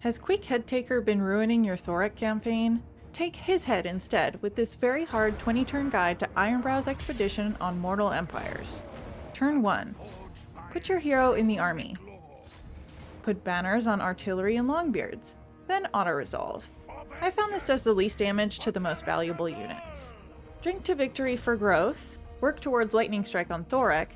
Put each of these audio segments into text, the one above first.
Has Queek Headtaker been ruining your Thorek campaign? Take his head instead with this very hard 20-turn guide to Ironbrow's expedition on Mortal Empires. Turn 1. Put your hero in the army. Put banners on artillery and longbeards, then auto-resolve. I found this does the least damage to the most valuable units. Drink to victory for growth, work towards lightning strike on Thorek,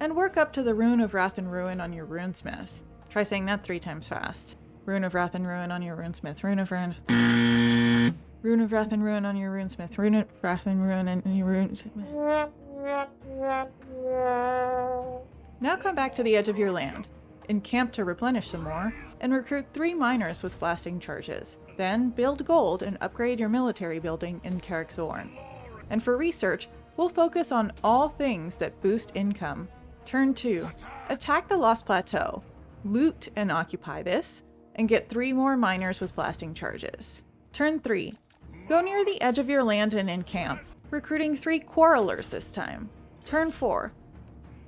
and work up to the Rune of Wrath and Ruin on your runesmith. Try saying that 3 times fast. Rune of Wrath and Ruin on your runesmith. Rune of Wrath and Ruin on your runesmith. Rune of Wrath and Ruin on your runesmith. Now come back to the edge of your land, encamp to replenish some more, and recruit 3 miners with blasting charges. Then build gold and upgrade your military building in Karak Azul. And for research, we'll focus on all things that boost income. Turn 2. Attack the Lost Plateau. Loot and occupy this, and get 3 more miners with blasting charges. Turn 3. Go near the edge of your land and encamp, recruiting 3 quarrelers this time. Turn 4.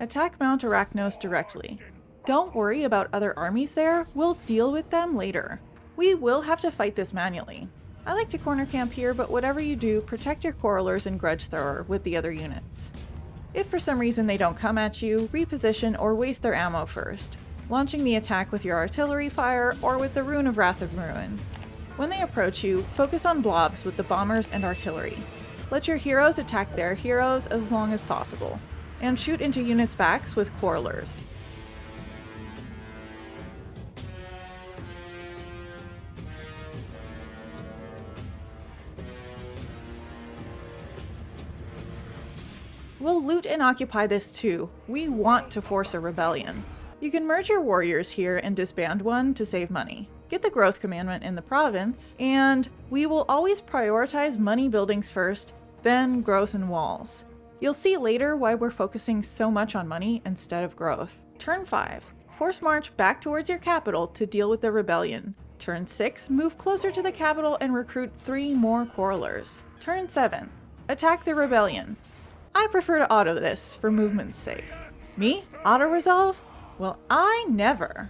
Attack Mount Arachnos directly. Don't worry about other armies there, we'll deal with them later. We will have to fight this manually. I like to corner camp here, but whatever you do, protect your quarrelers and grudge thrower with the other units. If for some reason they don't come at you, reposition or waste their ammo first, launching the attack with your artillery fire or with the Rune of Wrath and Ruin. When they approach you, focus on blobs with the bombers and artillery. Let your heroes attack their heroes as long as possible, and shoot into units' backs with quarrelers. We'll loot and occupy this too. We want to force a rebellion. You can merge your warriors here and disband one to save money. Get the growth commandment in the province, and we will always prioritize money buildings first, then growth and walls. You'll see later why we're focusing so much on money instead of growth. Turn 5. Force march back towards your capital to deal with the rebellion. Turn 6. Move closer to the capital and recruit 3 more quarrelers. Turn 7. Attack the rebellion. I prefer to auto this for movement's sake. Me? Auto-resolve? Well, I never.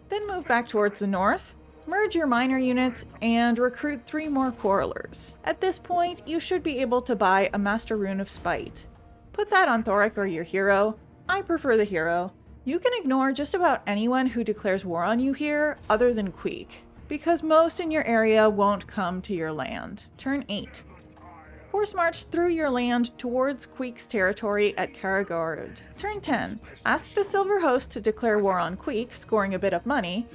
Then move back towards the north, merge your minor units, and recruit 3 more quarrelers. At this point, you should be able to buy a Master Rune of Spite. Put that on Thorek or your hero. I prefer the hero. You can ignore just about anyone who declares war on you here other than Queek, because most in your area won't come to your land. Turn 8. Force march through your land towards Queek's territory at Karak Azul. Turn 10. Ask the Silver Host to declare war on Queek, scoring a bit of money,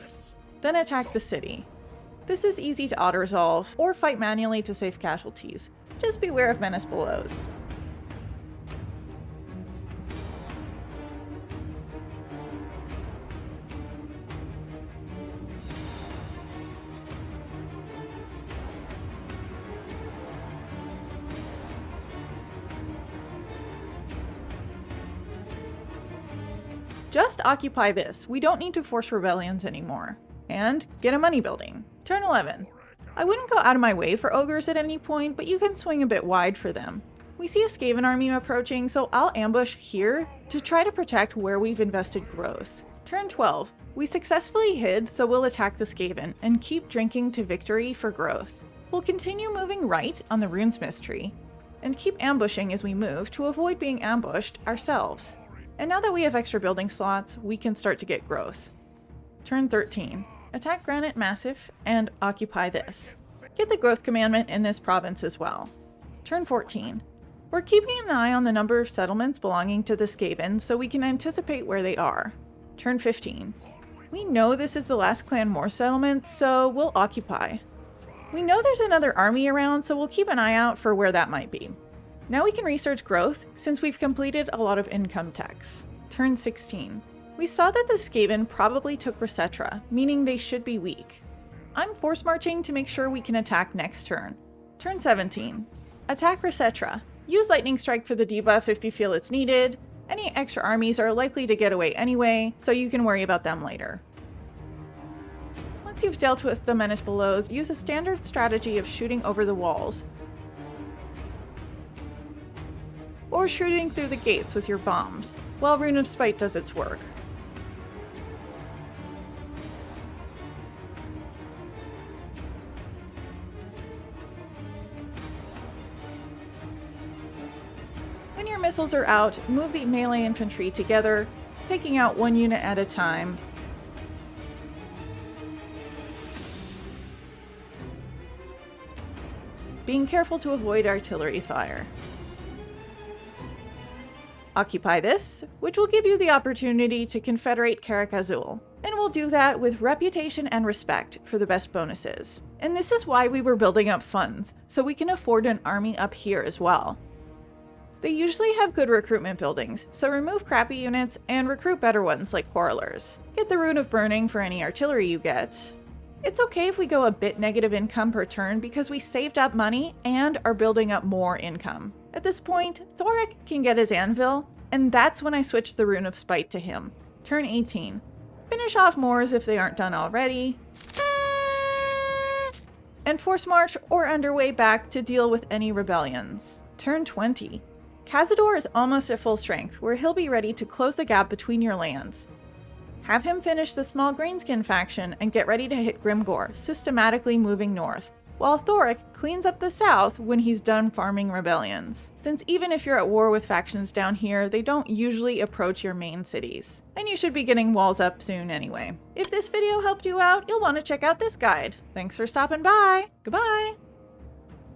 then attack the city. This is easy to auto-resolve, or fight manually to save casualties. Just beware of menace blows. Just occupy this. We don't need to force rebellions anymore. And get a money building. Turn 11. I wouldn't go out of my way for ogres at any point, but you can swing a bit wide for them. We see a skaven army approaching, so I'll ambush here to try to protect where we've invested growth. Turn 12. We successfully hid, so we'll attack the skaven and keep drinking to victory for growth. We'll continue moving right on the runesmith tree, and keep ambushing as we move to avoid being ambushed ourselves. And now that we have extra building slots, we can start to get growth. Turn 13. Attack Granite Massif and occupy this. Get the growth commandment in this province as well. Turn 14. We're keeping an eye on the number of settlements belonging to the Skaven so we can anticipate where they are. Turn 15. We know this is the last Clan Moor settlement, so we'll occupy. We know there's another army around, so we'll keep an eye out for where that might be. Now we can research growth, since we've completed a lot of income techs. Turn 16. We saw that the Skaven probably took Resetra, meaning they should be weak. I'm force marching to make sure we can attack next turn. Turn 17. Attack Resetra. Use Lightning Strike for the debuff if you feel it's needed. Any extra armies are likely to get away anyway, so you can worry about them later. Once you've dealt with the menace belows, use a standard strategy of shooting over the walls, or shooting through the gates with your bombs, while Rune of Spite does its work. your missiles are out, move the melee infantry together, taking out one unit at a time. Being careful to avoid artillery fire. Occupy this, which will give you the opportunity to confederate Karak Azul. And we'll do that with reputation and respect for the best bonuses. And this is why we were building up funds, so we can afford an army up here as well. They usually have good recruitment buildings, so remove crappy units and recruit better ones like Quarrelers. Get the Rune of Burning for any artillery you get. It's okay if we go a bit negative income per turn because we saved up money and are building up more income. At this point, Thorek can get his anvil, and that's when I switch the Rune of Spite to him. Turn 18. Finish off Moors if they aren't done already. And force march or underway back to deal with any rebellions. Turn 20. Cazador is almost at full strength, where he'll be ready to close the gap between your lands. Have him finish the small greenskin faction and get ready to hit Grimgor, systematically moving north, while Thorek cleans up the south when he's done farming rebellions. Since even if you're at war with factions down here, they don't usually approach your main cities. And you should be getting walls up soon anyway. If this video helped you out, you'll want to check out this guide. Thanks for stopping by. Goodbye!